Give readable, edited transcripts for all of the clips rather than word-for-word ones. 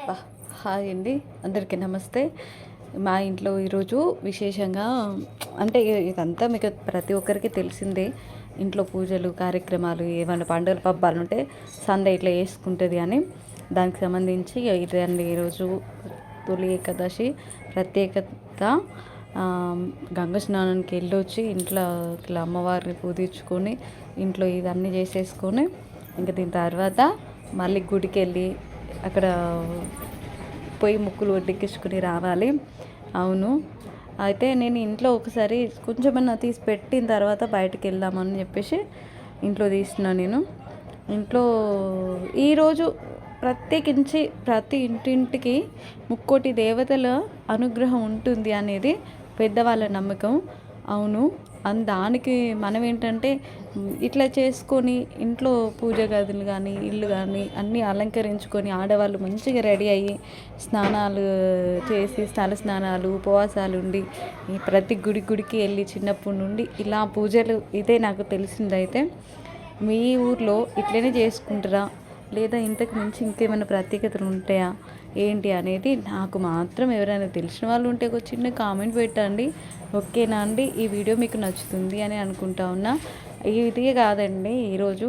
బా హాయ్ అండి, అందరికీ నమస్తే. మా ఇంట్లో ఈరోజు విశేషంగా అంటే ఇదంతా మీకు ప్రతి ఒక్కరికి తెలిసిందే. ఇంట్లో పూజలు కార్యక్రమాలు ఏమైనా పండుగలు పబ్బాలు ఉంటే సండే ఇట్లా చేసుకుంటుంది అని దానికి సంబంధించి ఇదండి ఈరోజు తొలి ఏకాదశి ప్రత్యేకత. గంగ స్నానానికి వెళ్ళొచ్చి ఇంట్లో ఇట్లా అమ్మవారిని పూజించుకొని ఇంట్లో ఇవన్నీ చేసేసుకొని ఇంకా దీని తర్వాత మళ్ళీ గుడికి వెళ్ళి అక్కడ పోయి ముక్కులు వడ్డెక్కించుకుని రావాలి. అవును, అయితే నేను ఇంట్లో ఒకసారి కొంచెమన్నా తీసి పెట్టిన తర్వాత బయటకు వెళ్దామని చెప్పేసి ఇంట్లో తీస్తున్నాను. నేను ఇంట్లో ఈరోజు ప్రత్యేకించి ప్రతి ఇంటింటికి ముక్కోటి దేవతల అనుగ్రహం ఉంటుంది అనేది పెద్దవాళ్ళ నమ్మకం. అవును, దానికి మనం ఏంటంటే ఇట్లా చేసుకొని ఇంట్లో పూజ గదులు కానీ ఇల్లు కానీ అన్నీ అలంకరించుకొని ఆడవాళ్ళు మంచిగా రెడీ అయ్యి స్నానాలు చేసి తల స్నానాలు ఉపవాసాలు ఉండి ప్రతి గుడికి వెళ్ళి చిన్నప్పటి నుండి ఇలా పూజలు ఇదే నాకు తెలిసిందైతే. మీ ఊర్లో ఇట్లనే చేసుకుంటారా లేదా ఇంతకు మించి ఇంకేమైనా ప్రత్యేకతలు ఉంటాయా ఏంటి అనేది నాకు మాత్రం ఎవరైనా తెలిసిన వాళ్ళు ఉంటే ఒక చిన్న కామెంట్ పెట్టండి. ఓకేనా అండి? ఈ వీడియో మీకు నచ్చుతుంది అని అనుకుంటా ఉన్నా. ఇది కాదండి, ఈరోజు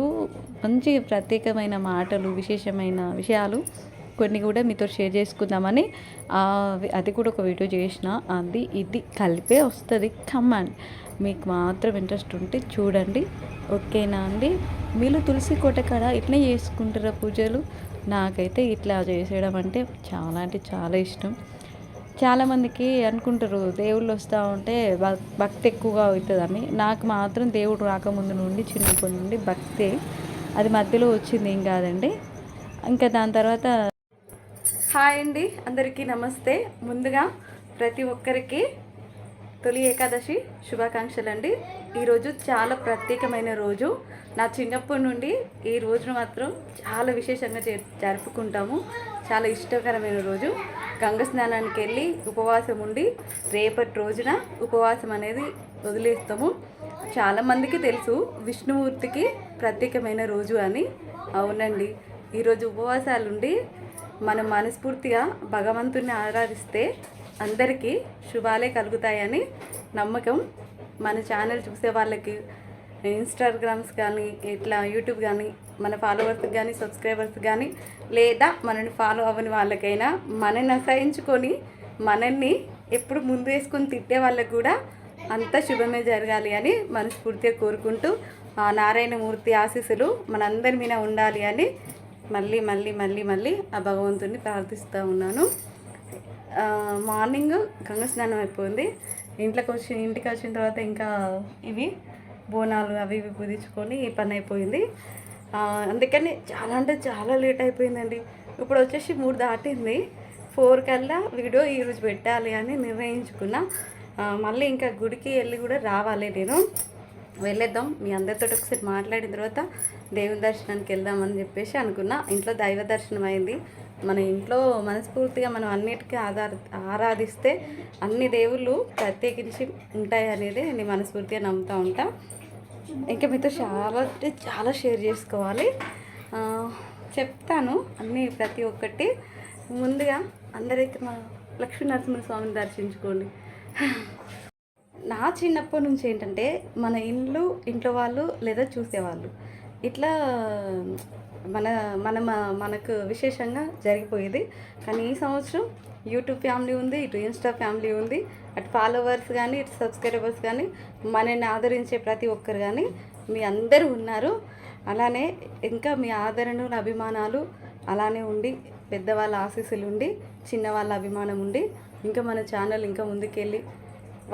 మంచి ప్రత్యేకమైన మాటలు విశేషమైన విషయాలు కొన్ని కూడా మీతో షేర్ చేసుకుందామని అది కూడా ఒక వీడియో చేసిన. అది ఇది కలిపే వస్తుంది. కమాండ్ మీకు మాత్రం ఇంట్రెస్ట్ ఉంటే చూడండి. ఓకేనా అండి? మీరు తులసి కోట కాడ ఇట్లనే చేసుకుంటారా పూజలు? నాకైతే ఇట్లా చేసేయడం అంటే చాలా ఇష్టం. చాలామందికి అనుకుంటారు దేవుళ్ళు వస్తూ ఉంటే భక్తి ఎక్కువగా అవుతుందని. నాకు మాత్రం దేవుడు రాకముందు నుండి చిన్నప్పటి నుండి భక్తే. అది మధ్యలో వచ్చింది ఏం కాదండి. ఇంకా దాని తర్వాత హాయ్ అండి, అందరికీ నమస్తే. ముందుగా ప్రతి ఒక్కరికి తొలి ఏకాదశి శుభాకాంక్షలు అండి. ఈరోజు చాలా ప్రత్యేకమైన రోజు. నా చిన్నప్పటి నుండి ఈ రోజును మాత్రం చాలా విశేషంగా జరుపుకుంటాము. చాలా ఇష్టకరమైన రోజు. గంగ స్నానానికి వెళ్ళి ఉపవాసం ఉండి రేపటి రోజున ఉపవాసం అనేది వదిలేస్తాము. చాలామందికి తెలుసు విష్ణుమూర్తికి ప్రత్యేకమైన రోజు అని. అవునండి, ఈరోజు ఉపవాసాలు ఉండి మనం మనస్ఫూర్తిగా భగవంతుని ఆరాధిస్తే అందరికీ శుభాలే కలుగుతాయని నమ్మకం. మన ఛానల్ చూసే వాళ్ళకి ఇన్స్టాగ్రామ్స్ కానీ ఇట్లా యూట్యూబ్ కానీ మన ఫాలోవర్స్కి కానీ సబ్స్క్రైబర్స్ కానీ లేదా మనల్ని ఫాలో అవ్వని వాళ్ళకైనా మనల్ని అసహించుకొని మనల్ని ఎప్పుడు ముందు వేసుకొని తిట్టే వాళ్ళకు కూడా అంత శుభమే జరగాలి అని మనస్ఫూర్తిగా కోరుకుంటూ ఆ నారాయణమూర్తి ఆశీస్సులు మనందరి మీద ఉండాలి అని మళ్ళీ మళ్ళీ మళ్ళీ మళ్ళీ ఆ భగవంతుని ప్రార్థిస్తూ ఉన్నాను. మార్నింగ్ గంగ స్నానం అయిపోయింది. ఇంటికి వచ్చిన తర్వాత ఇంకా ఇవి బోనాలు అవి ఇవి పూజించుకొని ఈ పని అయిపోయింది. అందుకని చాలా లేట్ అయిపోయిందండి. ఇప్పుడు వచ్చేసి 3 దాటింది. 4 కల్లా వీడియో ఈరోజు పెట్టాలి అని నిర్ణయించుకున్నా. మళ్ళీ ఇంకా గుడికి వెళ్ళి కూడా రావాలి. నేను వెళ్ళేద్దాం, మీ అందరితో ఒకసారి మాట్లాడిన తర్వాత దేవుని దర్శనానికి వెళ్దామని చెప్పేసి అనుకున్నా. ఇంట్లో దైవ దర్శనం అయింది. మన ఇంట్లో మనస్ఫూర్తిగా మనం అన్నిటికీ ఆరాధిస్తే అన్ని దేవుళ్ళు ప్రత్యేకించి ఉంటాయి అనేది నేను మనస్ఫూర్తిగా నమ్ముతూ ఉంటా. ఇంకా మీతో చాలా షేర్ చేసుకోవాలి. చెప్తాను అన్నీ ప్రతి ఒక్కటి. ముందుగా అందరైతే మా లక్ష్మీ నరసింహస్వామిని దర్శించుకోండి. నా చిన్నప్పటి నుంచి ఏంటంటే మన ఇంట్లో వాళ్ళు లేదా చూసేవాళ్ళు ఇట్లా మనకు విశేషంగా జరిగిపోయేది. కానీ ఈ సంవత్సరం యూట్యూబ్ ఫ్యామిలీ ఉంది, ఇటు ఇన్స్టా ఫ్యామిలీ ఉంది, అటు ఫాలోవర్స్ కానీ ఇటు సబ్స్క్రైబర్స్ కానీ మనల్ని ఆదరించే ప్రతి ఒక్కరు కానీ మీ అందరూ ఉన్నారు. అలానే ఇంకా మీ ఆదరణలు అభిమానాలు అలానే ఉండి పెద్దవాళ్ళ ఆశీస్సులు ఉండి చిన్నవాళ్ళ అభిమానం ఉండి ఇంకా మన ఛానల్ ఇంకా ముందుకెళ్ళి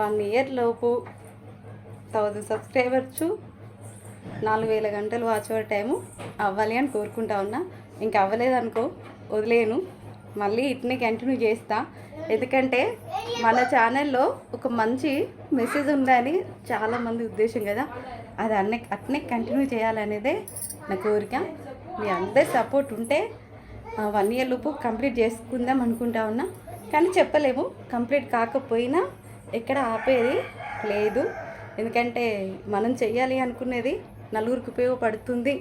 1 ఇయర్ లోపు 1000 సబ్స్క్రైబర్స్ 4000 గంటలు వాచ్ అవర్ టైము అవ్వాలి అని కోరుకుంటా ఉన్నా. ఇంకా అవ్వలేదనుకో వదిలేను, మళ్ళీ ఇట్నే కంటిన్యూ చేస్తా. ఎందుకంటే మన ఛానల్లో ఒక మంచి మెసేజ్ ఉందని చాలామంది ఉద్దేశం కదా, అది అట్నే కంటిన్యూ చేయాలనేదే నా కోరిక. మీ అందరి సపోర్ట్ ఉంటే 1 ఇయర్ లోపు కంప్లీట్ చేసుకుందాం అనుకుంటా ఉన్నా. కానీ చెప్పలేము, కంప్లీట్ కాకపోయినా ఎక్కడ ఆపేది లేదు. ఎందుకంటే మనం చెయ్యాలి అనుకునేది నలుగురికి ఉపయోగపడుతుంది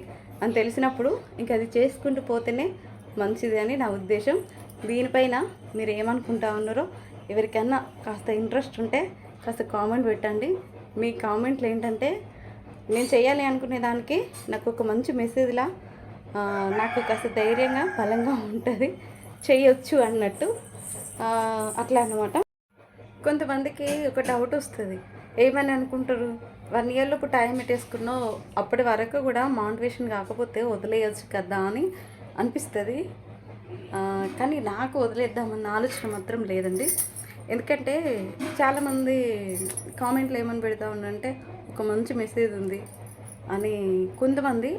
అని తెలిసినప్పుడు ఇంకా అది చేసుకుంటూ పోతేనే మంచిది అని నా ఉద్దేశం. దీనిపైన మీరు ఏమనుకుంటా ఉన్నారో ఎవరికైనా కాస్త ఇంట్రెస్ట్ ఉంటే కాస్త కామెంట్ పెట్టండి. మీ కామెంట్లు ఏంటంటే నేను చేయాలి అనుకునే దానికి నాకు ఒక మంచి మెసేజ్లా నాకు కాస్త ధైర్యంగా బలంగా ఉంటుంది, చేయొచ్చు అన్నట్టు అట్లా అన్నమాట. కొంతమందికి ఒక డౌట్ వస్తుంది, ఏమని అనుకుంటారు, 1 ఇయర్ లోపు టైం పెట్టేసుకున్నావు, అప్పటి వరకు కూడా మోటివేషన్ కాకపోతే వదిలేయచ్చు కదా అని అనిపిస్తుంది. కానీ నాకు వదిలేద్దామన్న ఆలోచన మాత్రం లేదండి. ఎందుకంటే చాలామంది కామెంట్లు ఏమని పెడతా ఉండంటే ఒక మంచి మెసేజ్ ఉంది అని కొంతమందిది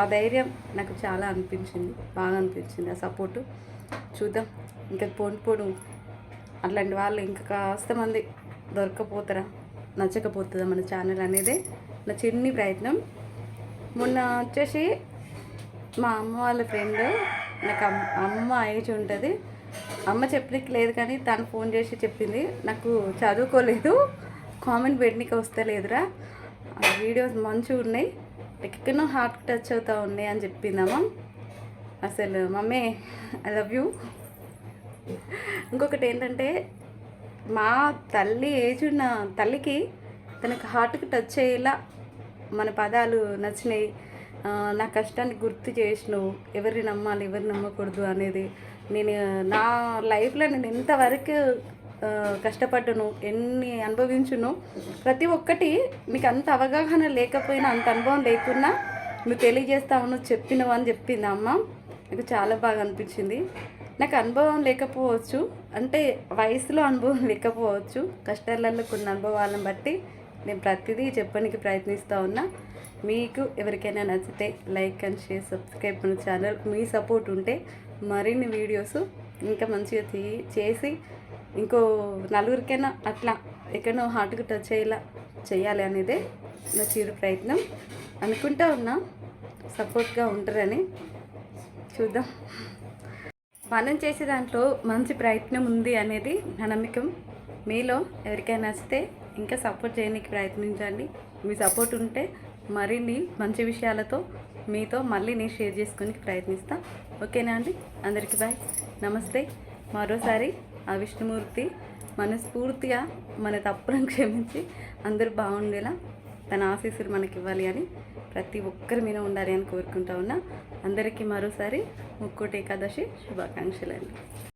ఆ ధైర్యం నాకు చాలా అనిపించింది, బాగా అనిపించింది ఆ సపోర్టు. చూద్దాం ఇంకా పోను అట్లాంటి వాళ్ళు ఇంకా కాస్త మంది దొరకపోతారా, నచ్చకపోతుందా మన ఛానల్ అనేదే నా చిన్ని ప్రయత్నం. మొన్న వచ్చేసి మా అమ్మ వాళ్ళ ఫ్రెండ్, నాకు అమ్మ ఏజ్ ఉంటుంది, అమ్మ చెప్పడానికి లేదు కానీ తను ఫోన్ చేసి చెప్పింది, నాకు చదువుకోలేదు, కామెంట్ పెట్టడానికి వస్తలేదురా, వీడియోస్ మంచిగా ఉన్నాయి, ఎక్కడో హార్ట్ టచ్ అవుతూ ఉన్నాయి అని చెప్పిందమ్మ. అసలు మమ్మీ ఐ లవ్ యూ. ఇంకొకటి ఏంటంటే మా తల్లి ఏజ్ ఉన్న తల్లికి తనకు హార్ట్కి టచ్ అయ్యేలా మన పదాలు నచ్చినాయి, నా కష్టాన్ని గుర్తు చేసినావు, ఎవరిని నమ్మాలి ఎవరిని నమ్మకూడదు అనేది. నేను నా లైఫ్లో నేను ఎంతవరకు కష్టపడ్డాను, ఎన్ని అనుభవించును, ప్రతి ఒక్కటి మీకు అంత అవగాహన లేకపోయినా, అంత అనుభవం లేకున్నా నువ్వు తెలియజేస్తావు, నువ్వు చెప్పినవు అని చెప్పింది అమ్మ. నాకు చాలా బాగా అనిపించింది. నాకు అనుభవం లేకపోవచ్చు, అంటే వయసులో అనుభవం లేకపోవచ్చు, కష్టాలలో కొన్ని అనుభవాలను బట్టి నేను ప్రతిదీ చెప్పడానికి ప్రయత్నిస్తూ ఉన్నా. మీకు ఎవరికైనా నచ్చితే లైక్ అండ్ షేర్, సబ్స్క్రైబ్ మన ఛానల్. మీ సపోర్ట్ ఉంటే మరిన్ని వీడియోస్ ఇంకా మంచిగా చేసి ఇంకో నలుగురికైనా అట్లా ఎక్కడో హార్ట్కి టచ్ అయ్యేలా చేయాలి అనేదే నా చిరు ప్రయత్నం. అనుకుంటా ఉన్నా సపోర్ట్గా ఉంటారని. చూద్దాం, మనం చేసే దాంట్లో మంచి ప్రయత్నం ఉంది అనేది నా నమ్మకం. మీలో ఎవరికైనా నచ్చితే ఇంకా సపోర్ట్ చేయడానికి ప్రయత్నించండి. మీ సపోర్ట్ ఉంటే మరిన్ని మంచి విషయాలతో మీతో మళ్ళీ నేను షేర్ చేసుకోనికి ప్రయత్నిస్తాను. ఓకేనా అండి? అందరికీ బాయ్, నమస్తే. మరోసారి ఆ విష్ణుమూర్తి మనస్ఫూర్తిగా మన తప్పులను క్షమించి అందరూ బాగుండేలా తన ఆశీస్సులు మనకి ఇవ్వాలి అని, ప్రతి ఒక్కరి మీద ఉండాలి అని కోరుకుంటా ఉన్నా. అందరికీ మరోసారి ముక్కోటి ఏకాదశి శుభాకాంక్షలు అండి.